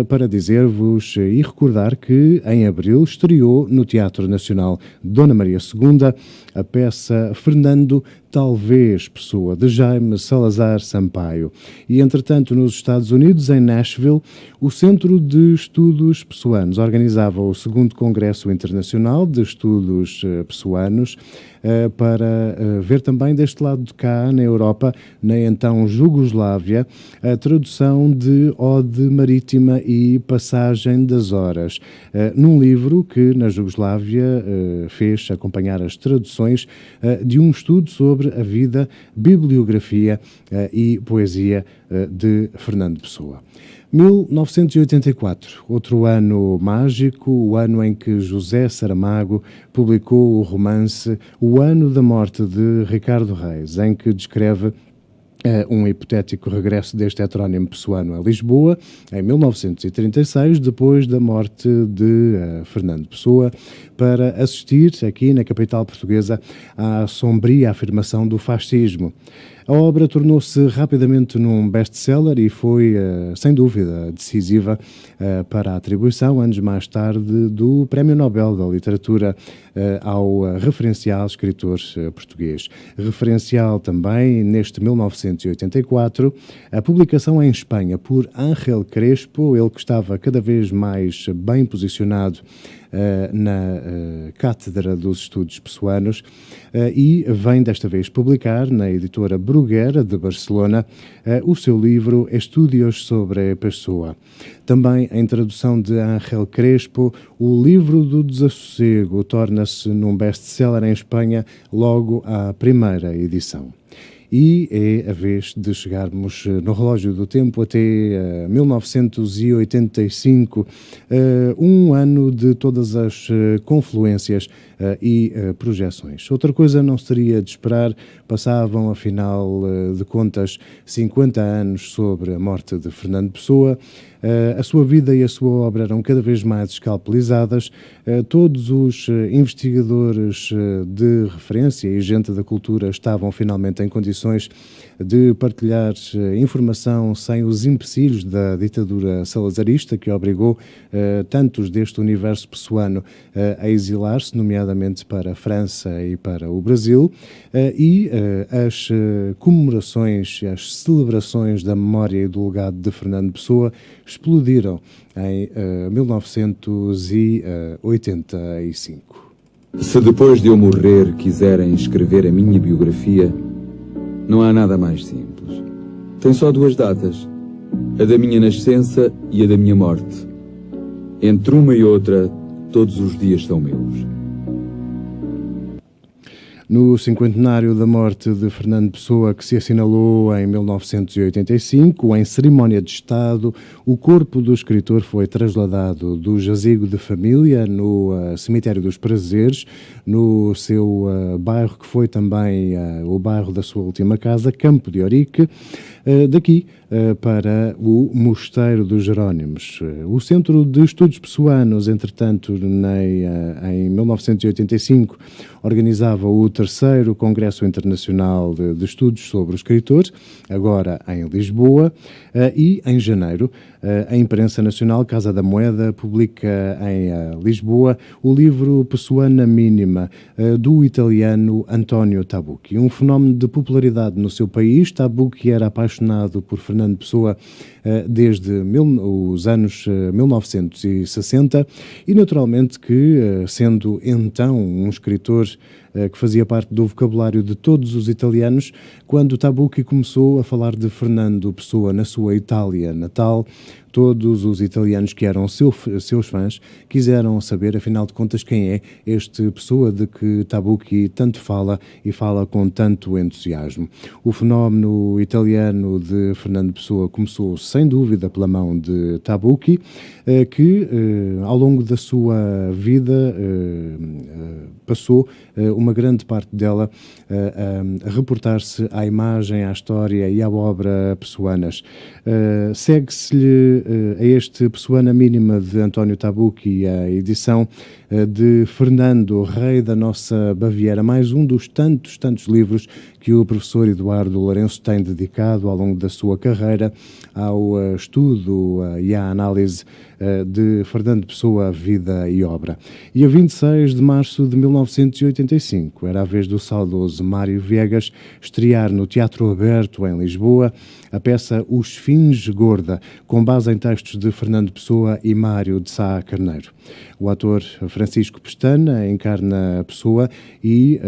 para dizer-vos e recordar que, em abril, estreou no Teatro Nacional Dona Maria II a peça Fernando, Talvez Pessoa, de Jaime Salazar Sampaio. E, entretanto, nos Estados Unidos, em Nashville, o Centro de Estudos Pessoanos organizava o 2º Congresso Internacional de Estudos Pessoanos para ver também deste lado de cá, na Europa, na então Jugoslávia, a tradução de Ode Marítima Nocturna e Passagem das Horas, num livro que na Jugoslávia fez acompanhar as traduções de um estudo sobre a vida, bibliografia e poesia de Fernando Pessoa. 1984, outro ano mágico, o ano em que José Saramago publicou o romance O Ano da Morte de Ricardo Reis, em que descreve um hipotético regresso deste heterónimo pessoano a Lisboa, em 1936, depois da morte de Fernando Pessoa, para assistir aqui na capital portuguesa à sombria afirmação do fascismo. A obra tornou-se rapidamente num best-seller e foi, sem dúvida, decisiva para a atribuição, anos mais tarde, do Prémio Nobel da Literatura ao referencial escritor português. Referencial também, neste 1984, a publicação em Espanha por Ángel Crespo, ele que estava cada vez mais bem posicionado na Cátedra dos Estudos Pessoanos e vem desta vez publicar na editora Bruguera de Barcelona o seu livro Estudios sobre Pessoa. Também em tradução de Ángel Crespo, o Livro do Desassossego torna-se num best-seller em Espanha logo à primeira edição. E é a vez de chegarmos no relógio do tempo até 1985, um ano de todas as confluências e projeções. Outra coisa não seria de esperar, passavam, afinal de contas, 50 anos sobre a morte de Fernando Pessoa. A sua vida e a sua obra eram cada vez mais escalpelizadas. Todos os investigadores de referência e gente da cultura estavam finalmente em condições de partilhar informação sem os empecilhos da ditadura salazarista, que obrigou tantos deste universo pessoano a exilar-se, nomeadamente para a França e para o Brasil, e as comemorações, as celebrações da memória e do legado de Fernando Pessoa explodiram em 1985. Se depois de eu morrer quiserem escrever a minha biografia, não há nada mais simples. Tem só duas datas, a da minha nascença e a da minha morte. Entre uma e outra, todos os dias são meus. No cinquentenário da morte de Fernando Pessoa, que se assinalou em 1985, em cerimónia de Estado, o corpo do escritor foi trasladado do jazigo de família no Cemitério dos Prazeres, no seu bairro, que foi também o bairro da sua última casa, Campo de Ourique, daqui para o Mosteiro dos Jerónimos. O Centro de Estudos Pessoanos, entretanto, em 1985, organizava o terceiro Congresso Internacional de Estudos sobre o Escritor, agora em Lisboa, e em janeiro a Imprensa Nacional Casa da Moeda publica em Lisboa o livro Pessoana Mínima, do italiano Antonio Tabucchi. Um fenómeno de popularidade no seu país. Tabucchi era apaixonado por Fernando Pessoa desde os anos 1960 e naturalmente que, sendo então um escritor que fazia parte do vocabulário de todos os italianos, quando Tabucchi começou a falar de Fernando Pessoa na sua Itália natal, todos os italianos que eram seus fãs quiseram saber, afinal de contas, quem é este Pessoa de que Tabucchi tanto fala e fala com tanto entusiasmo. O fenómeno italiano de Fernando Pessoa começou, sem dúvida, pela mão de Tabucchi, que ao longo da sua vida passou uma grande parte dela a reportar-se à imagem, à história e à obra pessoanas. Segue-se-lhe a este Pessoana Mínima de António Tabucchi a edição de Fernando, rei da nossa Baviera, mais um dos tantos livros que o professor Eduardo Lourenço tem dedicado ao longo da sua carreira ao estudo e à análise de Fernando Pessoa, Vida e Obra. E a 26 de março de 1985 era a vez do saudoso Mário Viegas estrear no Teatro Aberto, em Lisboa, a peça Os Fins Gorda, com base em textos de Fernando Pessoa e Mário de Sá Carneiro. O ator Francisco Pestana encarna a Pessoa e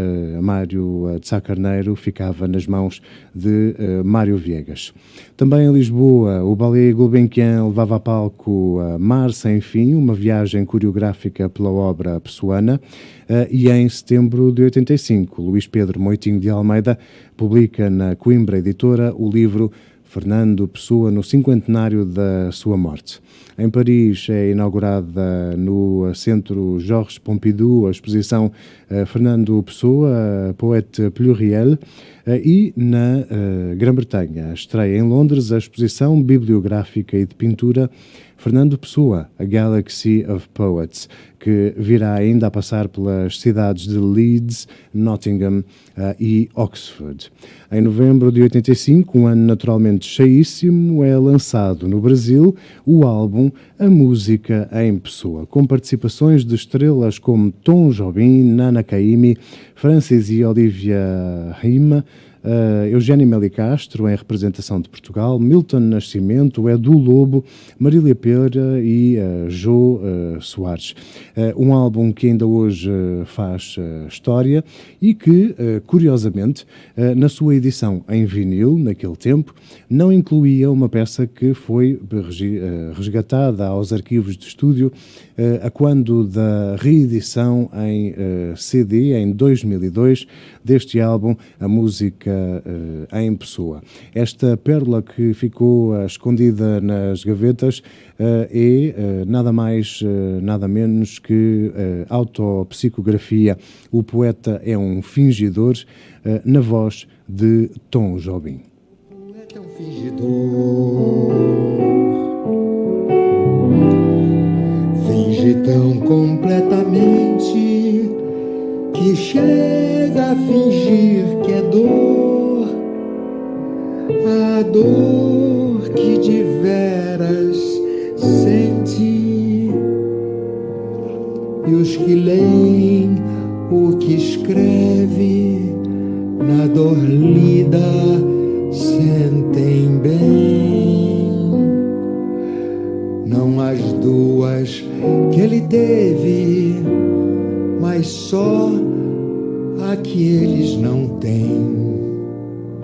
Mário de Sá Carneiro ficava nas mãos de Mário Viegas. Também em Lisboa, o Ballet Gulbenkian levava a palco Mar Sem Fim, uma viagem coreográfica pela obra pessoana, e em setembro de 85, Luís Pedro Moitinho de Almeida publica na Coimbra Editora o livro Fernando Pessoa no cinquentenário da sua morte. Em Paris é inaugurada no Centro Georges Pompidou a exposição Fernando Pessoa, Poète Pluriel, e na Grã-Bretanha estreia em Londres a exposição bibliográfica e de pintura Fernando Pessoa, A Galaxy of Poets, que virá ainda a passar pelas cidades de Leeds, Nottingham e Oxford. Em novembro de 85, um ano naturalmente cheíssimo, é lançado no Brasil o álbum A Música em Pessoa, com participações de estrelas como Tom Jobim, Nana Caymmi, Francis e Olivia Rima, Eugénio Meli Castro em representação de Portugal, Milton Nascimento, Edu Lobo, Marília Pera e Jô Soares. Um álbum que ainda hoje faz história e que, curiosamente, na sua edição em vinil, naquele tempo, não incluía uma peça que foi resgatada aos arquivos de estúdio a quando da reedição em CD, em 2002, deste álbum, A Música em Pessoa. Esta pérola que ficou escondida nas gavetas é nada mais, nada menos que autopsicografia. O poeta é um fingidor, na voz de Tom Jobim. O poeta é um fingidor, finge tão completamente que chega a fingir que é dor, a dor que de veras sente. E os que leem o que escreve, na dor lida sentem bem. Não as duas que ele teve, mas só a que eles não têm.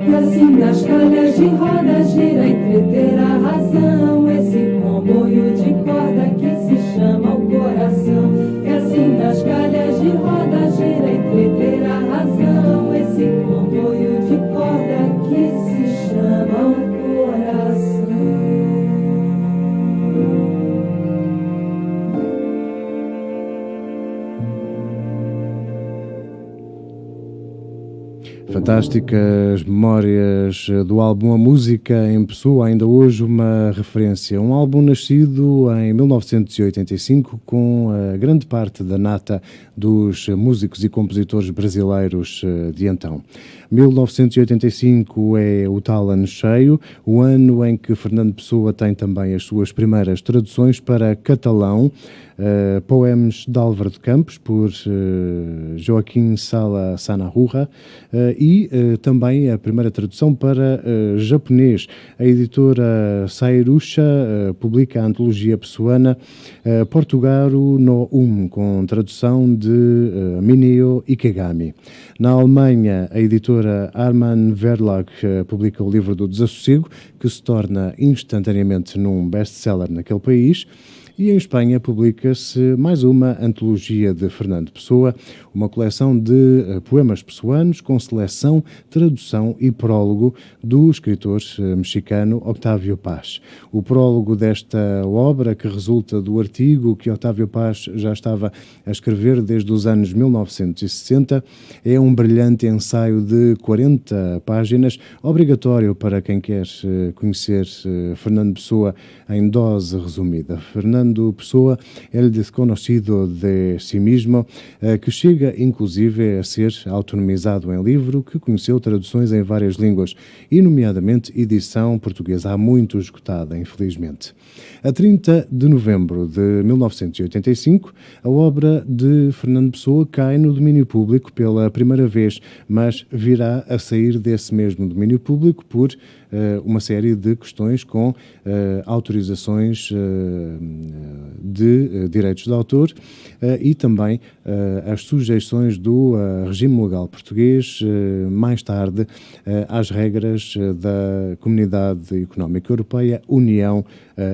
E assim nas calhas de roda gira entreter a razão, esse comboio de corda que se chama o coração. E assim nas calhas de roda gira entreter a razão, esse comboio de corda que se chama o coração. Fantásticas memórias do álbum A Música em Pessoa, ainda hoje uma referência. Um álbum nascido em 1985 com a grande parte da nata dos músicos e compositores brasileiros de então. 1985 é o tal ano cheio, o ano em que Fernando Pessoa tem também as suas primeiras traduções para catalão, poemas de Álvaro de Campos, por Joaquim Sala Sanahurra, e também a primeira tradução para japonês. A editora Sairusha publica a antologia pessoana Portugaru no com tradução de Mineo Ikegami. Na Alemanha, a editora Arman Verlag publica o livro do Desassossego, que se torna instantaneamente num best-seller naquele país. E em Espanha publica-se mais uma antologia de Fernando Pessoa, uma coleção de poemas pessoanos com seleção, tradução e prólogo do escritor mexicano Octavio Paz. O prólogo desta obra, que resulta do artigo que Octavio Paz já estava a escrever desde os anos 1960, é um brilhante ensaio de 40 páginas, obrigatório para quem quer conhecer Fernando Pessoa em dose resumida. Fernando Fernando Pessoa, El Desconocido de Si Mismo, que chega inclusive a ser autonomizado em livro, que conheceu traduções em várias línguas e, nomeadamente, edição portuguesa há muito esgotada, infelizmente. A 30 de novembro de 1985, a obra de Fernando Pessoa cai no domínio público pela primeira vez, mas virá a sair desse mesmo domínio público por uma série de questões com autorizações de direitos de autor e também as sujeições do regime legal português, mais tarde, às regras da Comunidade Económica Europeia, União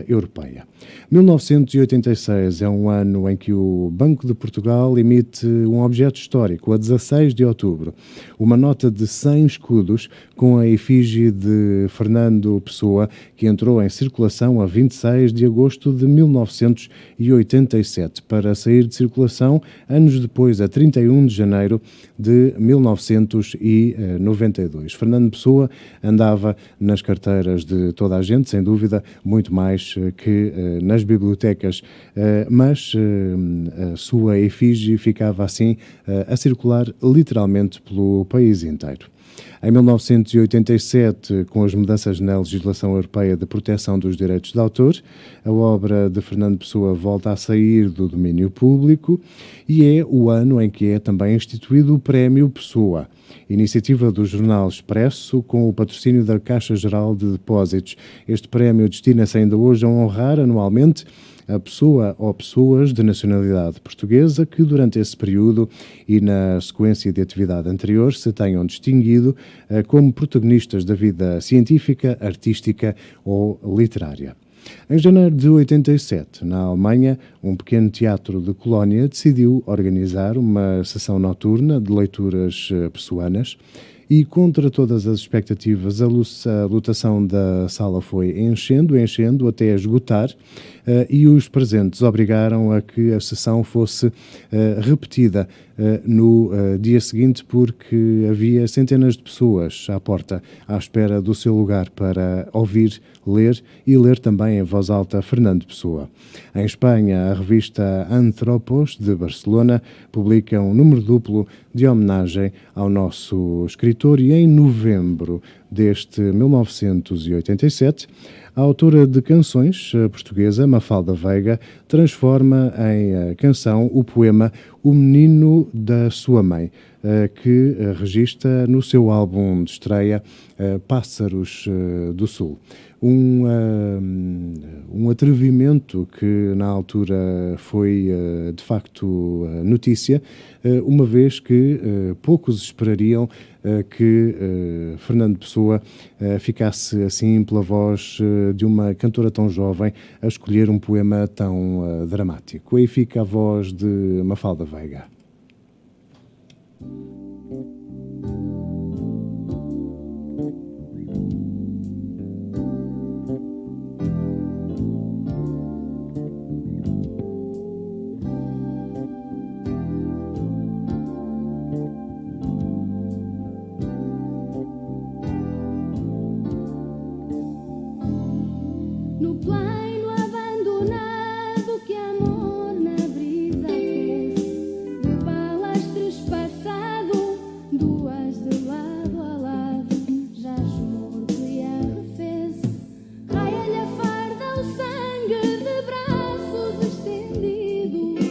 Europeia. 1986 é um ano em que o Banco de Portugal emite um objeto histórico, a 16 de outubro, uma nota de 100 escudos com a efígie de Fernando Pessoa, que entrou em circulação a 26 de agosto de 1987, para sair de circulação anos depois, a 31 de janeiro de 1992. Fernando Pessoa andava nas carteiras de toda a gente, sem dúvida, muito mais que nas bibliotecas, mas a sua efígie ficava assim a circular literalmente pelo país inteiro. Em 1987, com as mudanças na legislação europeia de proteção dos direitos de autor, a obra de Fernando Pessoa volta a sair do domínio público e é o ano em que é também instituído o Prémio Pessoa, iniciativa do Jornal Expresso, com o patrocínio da Caixa Geral de Depósitos. Este prémio destina-se ainda hoje a honrar anualmente a pessoa ou pessoas de nacionalidade portuguesa que durante esse período e na sequência de atividade anterior se tenham distinguido como protagonistas da vida científica, artística ou literária. Em janeiro de 87, na Alemanha, um pequeno teatro de Colónia decidiu organizar uma sessão noturna de leituras pessoanas e, contra todas as expectativas, a lotação da sala foi enchendo até esgotar, e os presentes obrigaram a que a sessão fosse repetida no dia seguinte, porque havia centenas de pessoas à porta à espera do seu lugar para ouvir, ler e ler também em voz alta Fernando Pessoa. Em Espanha, a revista Antropos, de Barcelona, publica um número duplo de homenagem ao nosso escritor e em novembro deste 1987, a autora de canções portuguesa, Mafalda Veiga, transforma em canção o poema O Menino da Sua Mãe, que registra no seu álbum de estreia Pássaros do Sul. Um atrevimento que na altura foi de facto notícia, uma vez que poucos esperariam que Fernando Pessoa ficasse assim pela voz de uma cantora tão jovem a escolher um poema tão dramático. Aí fica a voz de Mafalda Veiga. No plaino abandonado que amor na brisa aquece, de balas trespassado, duas de lado a lado, jaz morto e arrefece. Raia-lhe a farda o sangue de braços estendidos,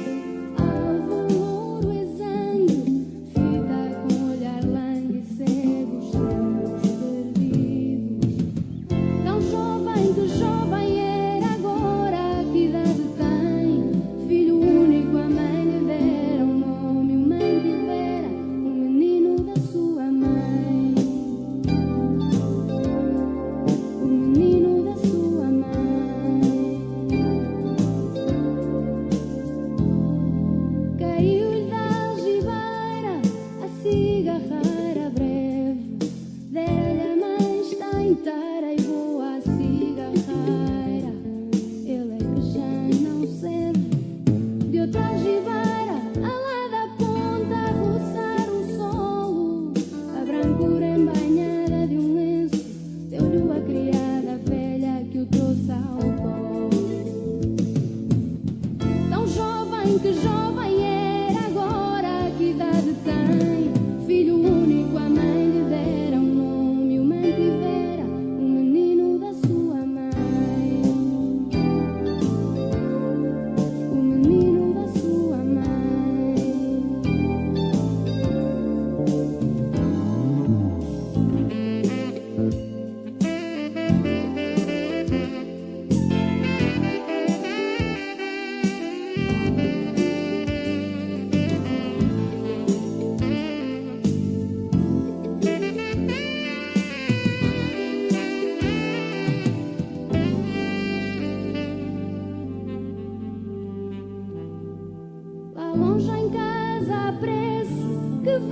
alvo louro exangue, fita com olhar langue, cegos seus perdidos. Tão jovem que jovem era agora, que idade tem? Filho único, a mãe lhe dera um nome, o mãe lhe dera o menino da sua mãe.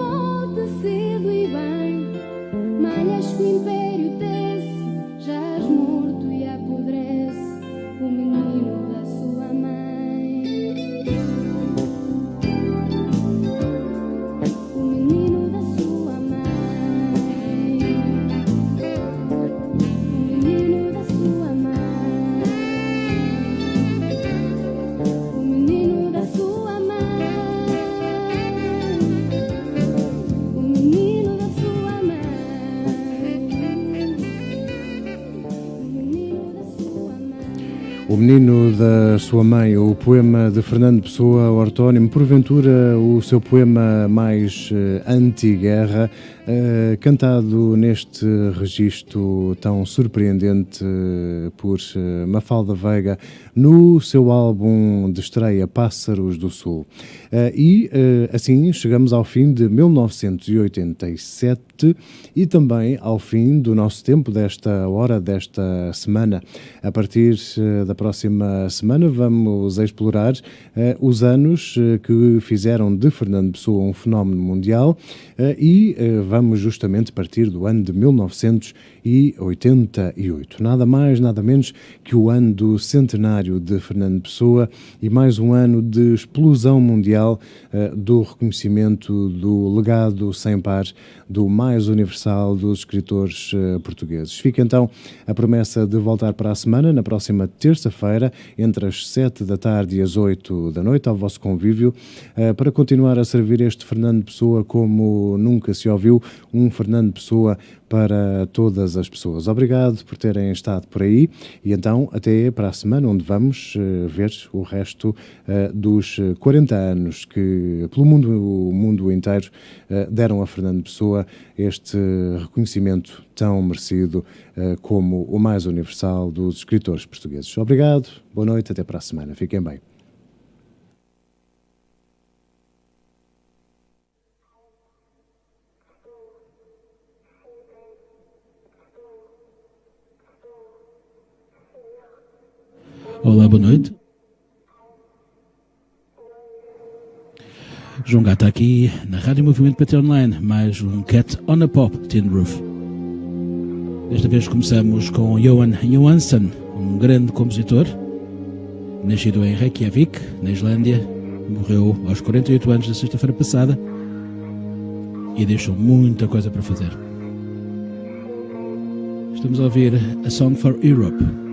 sol tecido e bem, malhas que o império tece, jaz morto e apodrece o menino da sua mãe. O menino da sua mãe. O menino da sua mãe. O menino da sua mãe. O menino da sua O Menino da Sua Mãe, o poema de Fernando Pessoa, ortónimo, porventura o seu poema mais anti-guerra, cantado neste registro tão surpreendente por Mafalda Veiga no seu álbum de estreia Pássaros do Sul. E assim chegamos ao fim de 1987 e também ao fim do nosso tempo desta hora, desta semana. A partir da próxima semana vamos explorar os anos que fizeram de Fernando Pessoa um fenómeno mundial e vamos justamente partir do ano de 1988. Nada mais, nada menos que o ano do centenário de Fernando Pessoa e mais um ano de explosão mundial do reconhecimento do legado sem par do mais universal dos escritores portugueses. Fica então a promessa de voltar para a semana, na próxima terça-feira, entre as 7 da tarde e as 8 da noite, ao vosso convívio, para continuar a servir este Fernando Pessoa como nunca se ouviu, um Fernando Pessoa para todas as pessoas. Obrigado por terem estado por aí e então até para a semana, onde vamos ver o resto dos 40 anos que pelo mundo inteiro deram a Fernando Pessoa este reconhecimento tão merecido como o mais universal dos escritores portugueses. Obrigado, boa noite, até para a semana. Fiquem bem. Olá, boa noite. João Gata aqui na Rádio Movimento PT Online, mais um Cat on a Pop Tin Roof. Desta vez começamos com Johan Johansson, um grande compositor, nascido em Reykjavik, na Islândia, morreu aos 48 anos da sexta-feira passada e deixou muita coisa para fazer. Estamos a ouvir A Song for Europe.